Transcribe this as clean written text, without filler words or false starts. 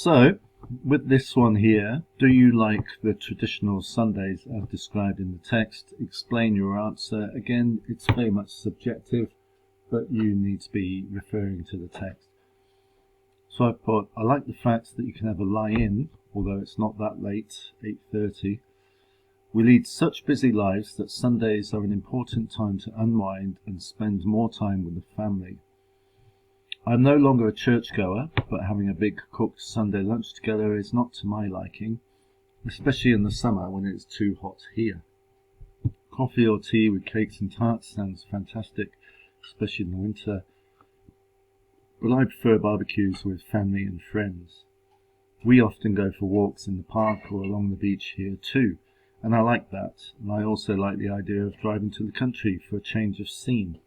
So, with this one here, do you like the traditional Sundays as described in the text? Explain your answer. Again, it's very much subjective, but you need to be referring to the text. So I put, I like the fact that you can have a lie-in, although it's not that late, 8:30. We lead such busy lives that Sundays are an important time to unwind and spend more time with the family. I'm no longer a churchgoer, but having a big cooked Sunday lunch together is not to my liking, especially in the summer when it's too hot here. Coffee or tea with cakes and tarts sounds fantastic, especially in the winter, but I prefer barbecues with family and friends. We often go for walks in the park or along the beach here too, and I like that, and I also like the idea of driving to the country for a change of scene.